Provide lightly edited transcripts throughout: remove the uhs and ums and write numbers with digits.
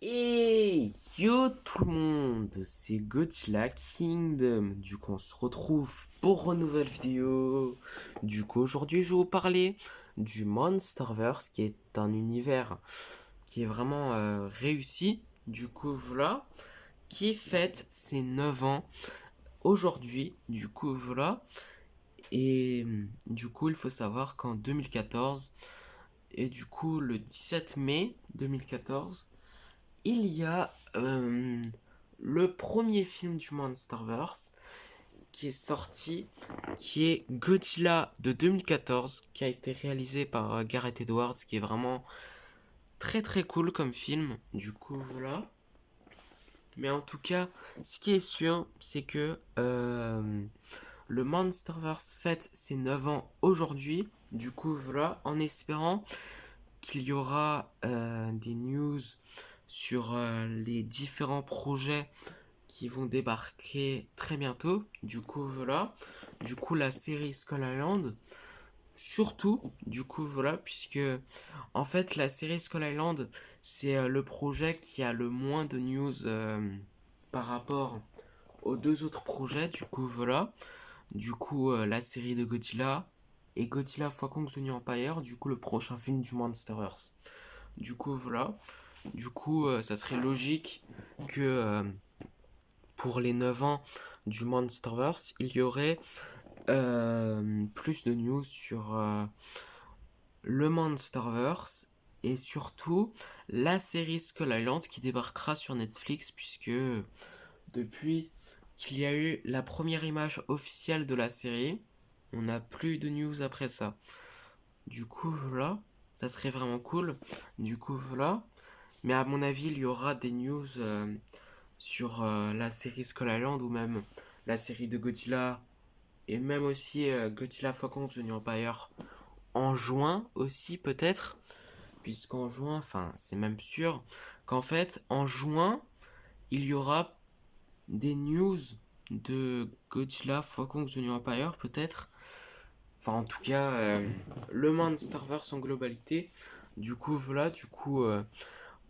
Et yo tout le monde, c'est Godzilla Kingdom. Du coup, on se retrouve pour une nouvelle vidéo. Du coup, aujourd'hui, je vais vous parler du Monsterverse, qui est un univers qui est vraiment réussi. Du coup, voilà, qui fête ses 9 ans aujourd'hui. Du coup, voilà. Et du coup, il faut savoir qu'en 2014, et du coup, le 17 mai 2014, il y a le premier film du Monsterverse qui est sorti, qui est Godzilla de 2014, qui a été réalisé par Gareth Edwards, qui est vraiment très très cool comme film. Du coup, voilà. Mais en tout cas, ce qui est sûr, c'est que le Monsterverse fête ses 9 ans aujourd'hui. Du coup, voilà, en espérant qu'il y aura des news sur les différents projets qui vont débarquer très bientôt. Du coup, voilà. Du coup, la série Skull Island. Surtout, du coup, voilà, puisque en fait, la série Skull Island, c'est le projet qui a le moins de news par rapport aux deux autres projets. Du coup, voilà. Du coup, la série de Godzilla et Godzilla x Kong the New Empire. Du coup, le prochain film du Monsterverse. Du coup, voilà. Du coup, ça serait logique que pour les 9 ans du Monsterverse, il y aurait plus de news sur le Monsterverse et surtout la série Skull Island qui débarquera sur Netflix puisque depuis qu'il y a eu la première image officielle de la série, on n'a plus de news après ça. Du coup, voilà, ça serait vraiment cool. Du coup, voilà. Mais à mon avis, il y aura des news sur la série Skull Island ou même la série de Godzilla et même aussi Godzilla x Kong The New Empire en juin aussi peut-être, puisqu'en juin, enfin c'est même sûr qu'en fait en juin il y aura des news de Godzilla x Kong The New Empire peut-être, enfin en tout cas le Monsterverse en globalité. Du coup voilà, du coup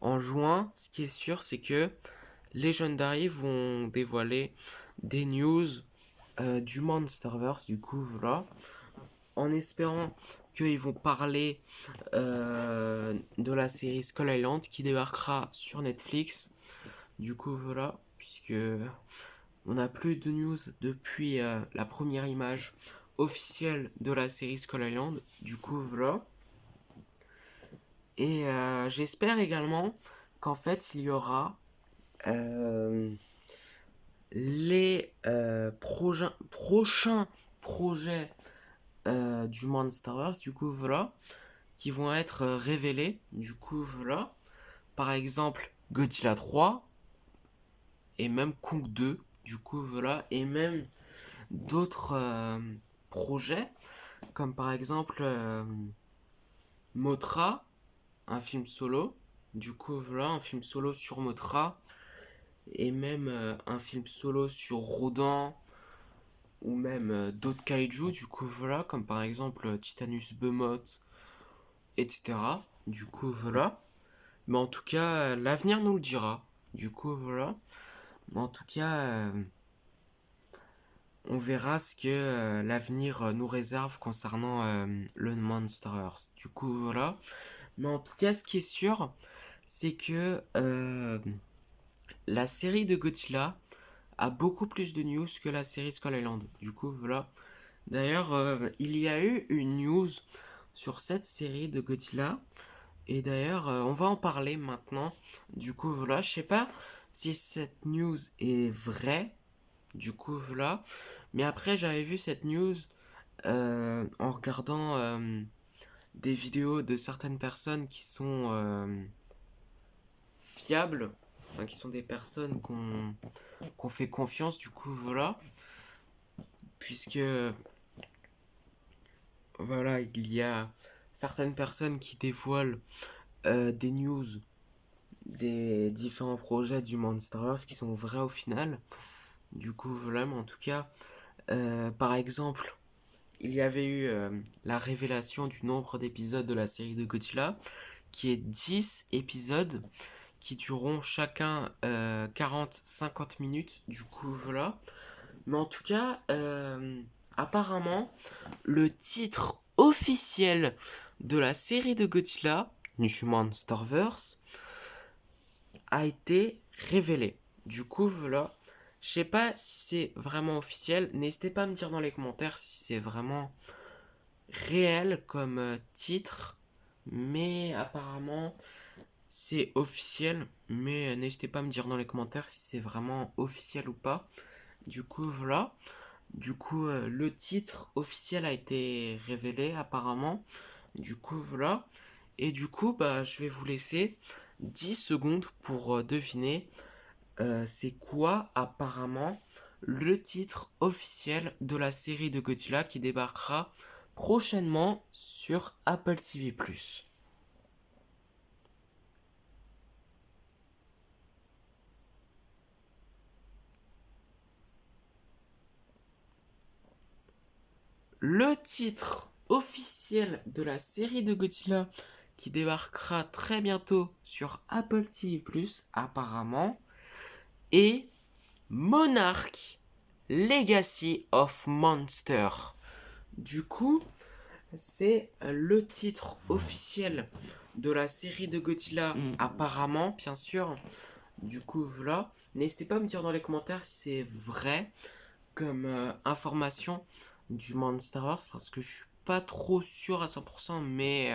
en juin, ce qui est sûr c'est que Legendary vont dévoiler des news du Monsterverse, du coup voilà, en espérant qu'ils vont parler de la série Skull Island qui débarquera sur Netflix. Du coup voilà, puisque on n'a plus de news depuis la première image officielle de la série Skull Island. Du coup voilà. Et j'espère également qu'en fait il y aura les prochains projets du Monsterverse, du coup voilà, qui vont être révélés, du coup voilà, par exemple Godzilla 3 et même Kong 2, du coup voilà, et même d'autres projets, comme par exemple Mothra, un film solo, du coup voilà, un film solo sur Mothra, et même un film solo sur Rodan, ou même d'autres kaiju, du coup voilà, comme par exemple Titanus Behemoth, etc. Du coup voilà. Mais en tout cas, l'avenir nous le dira. Du coup voilà. Mais en tout cas, on verra ce que l'avenir nous réserve concernant le Monsterverse. Du coup voilà. Mais en tout cas, ce qui est sûr, c'est que la série de Godzilla a beaucoup plus de news que la série Skull Island. Du coup voilà. D'ailleurs, il y a eu une news sur cette série de Godzilla. Et d'ailleurs, on va en parler maintenant. Du coup, voilà, je sais pas si cette news est vraie. Du coup, voilà. Mais après, j'avais vu cette news en regardant des vidéos de certaines personnes qui sont fiables. Enfin, qui sont des personnes qu'on fait confiance. Du coup, voilà. Puisque voilà, il y a certaines personnes qui dévoilent des news des différents projets du Monsterverse qui sont vrais au final. Du coup, voilà, mais en tout cas, par exemple, il y avait eu la révélation du nombre d'épisodes de la série de Godzilla, qui est 10 épisodes qui dureront chacun 40-50 minutes. Du coup, voilà. Mais en tout cas, apparemment, le titre officiel de la série de Godzilla, du Monsterverse, a été révélé. Du coup, voilà. Je sais pas si c'est vraiment officiel. N'hésitez pas à me dire dans les commentaires si c'est vraiment réel comme titre. Mais apparemment, c'est officiel. Mais n'hésitez pas à me dire dans les commentaires si c'est vraiment officiel ou pas. Du coup, voilà. Du coup, le titre officiel a été révélé apparemment. Du coup, voilà. Et du coup, bah, je vais vous laisser 10 secondes pour deviner c'est quoi apparemment le titre officiel de la série de Godzilla qui débarquera prochainement sur Apple TV+. Le titre officiel de la série de Godzilla qui débarquera très bientôt sur Apple TV+, apparemment, est Monarch Legacy of Monster. Du coup, c'est le titre officiel de la série de Godzilla, apparemment, bien sûr. Du coup, voilà. N'hésitez pas à me dire dans les commentaires si c'est vrai comme information du Monsterverse, parce que je suis pas trop sûr à 100%, mais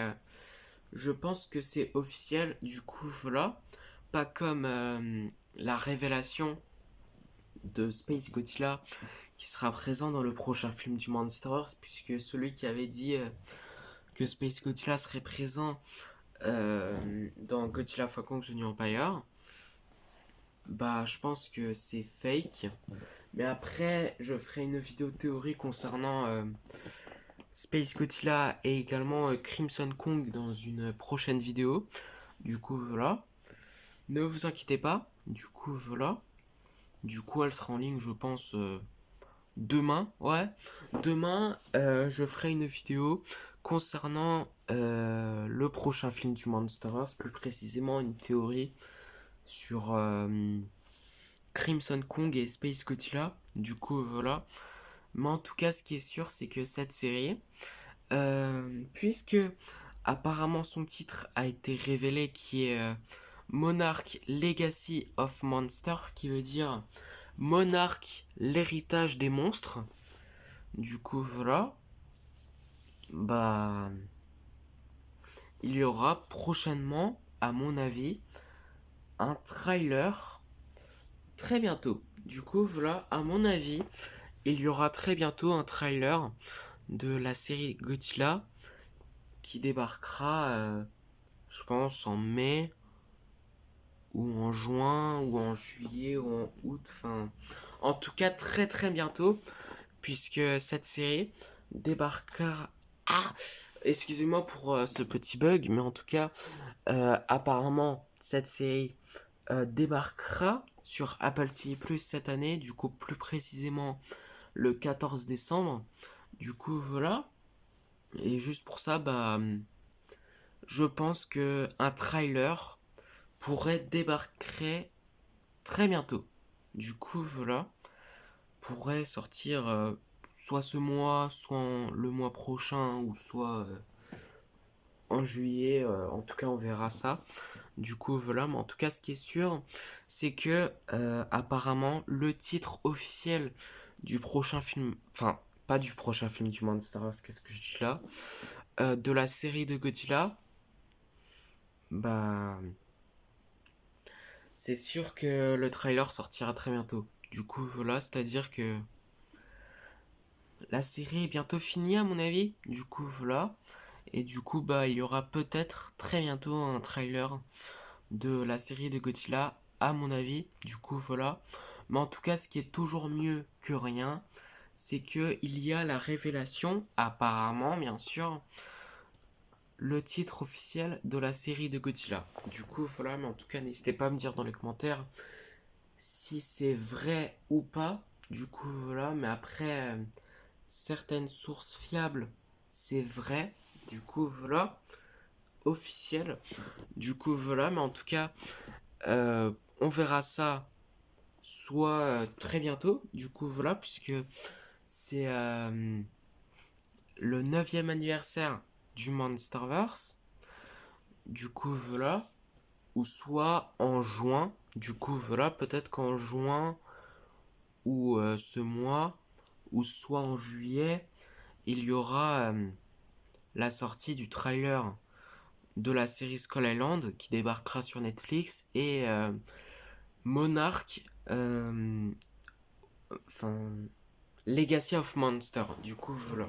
je pense que c'est officiel. Du coup, voilà. Pas comme la révélation de Space Godzilla qui sera présent dans le prochain film du Monsterverse, puisque celui qui avait dit que Space Godzilla serait présent dans Godzilla X Kong The New Empire, bah je pense que c'est fake. Mais après, je ferai une vidéo théorie concernant Space Godzilla et également Crimson Kong dans une prochaine vidéo. Du coup, voilà. Ne vous inquiétez pas. Du coup, voilà. Du coup, elle sera en ligne, je pense, demain. Ouais. Demain, je ferai une vidéo concernant le prochain film du Monsterverse. Plus précisément, une théorie sur Crimson Kong et Space Godzilla. Du coup, voilà. Mais en tout cas, ce qui est sûr, c'est que cette série, puisque apparemment son titre a été révélé, qui est Monarch Legacy of Monster, qui veut dire Monarch, l'héritage des monstres. Du coup, voilà. Bah, il y aura prochainement, à mon avis, un trailer très bientôt. Du coup, voilà, à mon avis, il y aura très bientôt un trailer de la série Godzilla qui débarquera, je pense, en mai ou en juin ou en juillet ou en août. Enfin, en tout cas, très très bientôt, puisque cette série débarquera. Ah, excusez-moi pour ce petit bug, mais en tout cas, apparemment, cette série débarquera sur Apple TV Plus cette année, du coup, plus précisément le 14 décembre. Du coup, voilà. Et juste pour ça, bah, je pense que un trailer pourrait débarquer très bientôt. Du coup, voilà, pourrait sortir soit ce mois, soit le mois prochain, ou soit en juillet. En tout cas, on verra ça. Du coup, voilà, mais en tout cas, ce qui est sûr, c'est que apparemment, le titre officiel du prochain film, enfin, pas du prochain film du Monsterverse, qu'est-ce que je dis là, de la série de Godzilla, bah, c'est sûr que le trailer sortira très bientôt. Du coup, voilà, c'est-à-dire que la série est bientôt finie à mon avis. Du coup, voilà. Et du coup, bah, il y aura peut-être très bientôt un trailer de la série de Godzilla, à mon avis. Du coup, voilà. Mais en tout cas, ce qui est toujours mieux que rien, c'est que il y a la révélation, apparemment, bien sûr, le titre officiel de la série de Godzilla. Du coup, voilà. Mais en tout cas, n'hésitez pas à me dire dans les commentaires si c'est vrai ou pas. Du coup, voilà. Mais après, certaines sources fiables, c'est vrai. Du coup, voilà. Officiel. Du coup, voilà. Mais en tout cas, On verra ça soit très bientôt, du coup voilà, puisque c'est le 9e anniversaire du Monsterverse, du coup voilà, ou soit en juin, du coup voilà, peut-être qu'en juin ou ce mois, ou soit en juillet, il y aura la sortie du trailer de la série Skull Island qui débarquera sur Netflix et Monarch, enfin Legacy of Monster. Du coup, voilà.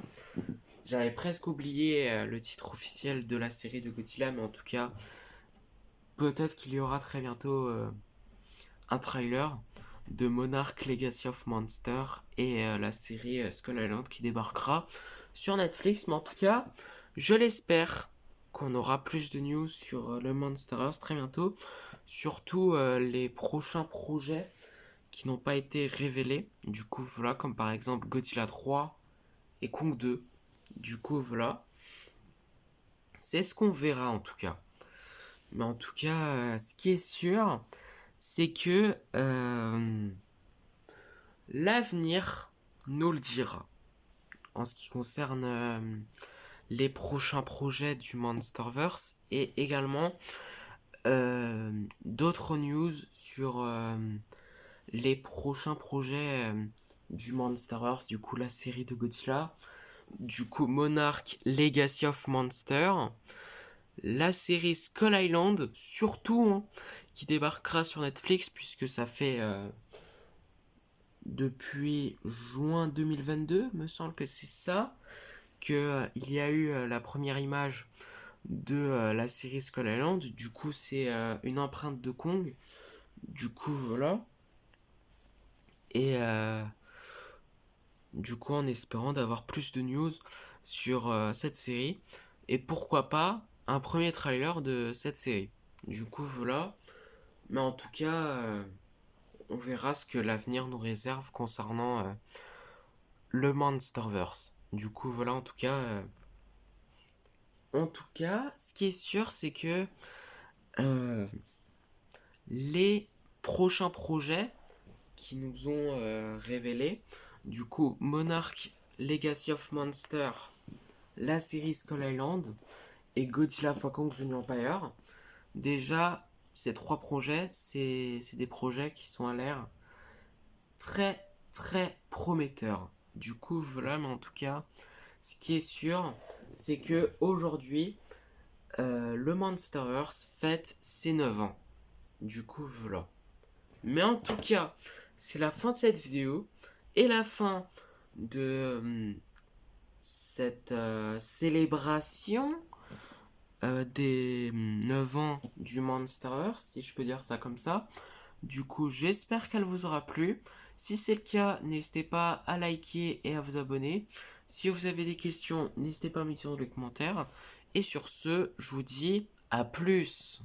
J'avais presque oublié le titre officiel de la série de Godzilla, mais en tout cas, peut-être qu'il y aura très bientôt un trailer de Monarch Legacy of Monster et la série Skull Island qui débarquera sur Netflix. Mais en tout cas, je l'espère qu'on aura plus de news sur le Monsterverse très bientôt. Surtout les prochains projets qui n'ont pas été révélés. Du coup, voilà, comme par exemple Godzilla 3 et Kong 2. Du coup, voilà. C'est ce qu'on verra en tout cas. Mais en tout cas, ce qui est sûr, c'est que l'avenir nous le dira. En ce qui concerne les prochains projets du Monsterverse et également d'autres news sur les prochains projets du Monsterverse, du coup la série de Godzilla, du coup Monarch Legacy of Monster, la série Skull Island, surtout, hein, qui débarquera sur Netflix puisque ça fait depuis juin 2022, me semble que c'est ça, que il y a eu la première image de la série Skull Island. Du coup, c'est une empreinte de Kong. Du coup, voilà. Et du coup, en espérant d'avoir plus de news sur cette série. Et pourquoi pas un premier trailer de cette série. Du coup, voilà. Mais en tout cas, on verra ce que l'avenir nous réserve concernant le Monsterverse. Du coup, voilà, en tout cas, ce qui est sûr, c'est que les prochains projets qui nous ont révélés, du coup, Monarch Legacy of Monster, la série Skull Island et Godzilla x Kong The New Empire. Déjà, ces trois projets, c'est des projets qui sont à l'air très très prometteurs. Du coup, voilà, mais en tout cas, ce qui est sûr, c'est que aujourd'hui, le Monsterverse fête ses 9 ans. Du coup, voilà. Mais en tout cas, c'est la fin de cette vidéo et la fin de cette célébration des 9 ans du Monsterverse, si je peux dire ça comme ça. Du coup, j'espère qu'elle vous aura plu. Si c'est le cas, n'hésitez pas à liker et à vous abonner. Si vous avez des questions, n'hésitez pas à me dire dans les commentaires. Et sur ce, je vous dis à plus.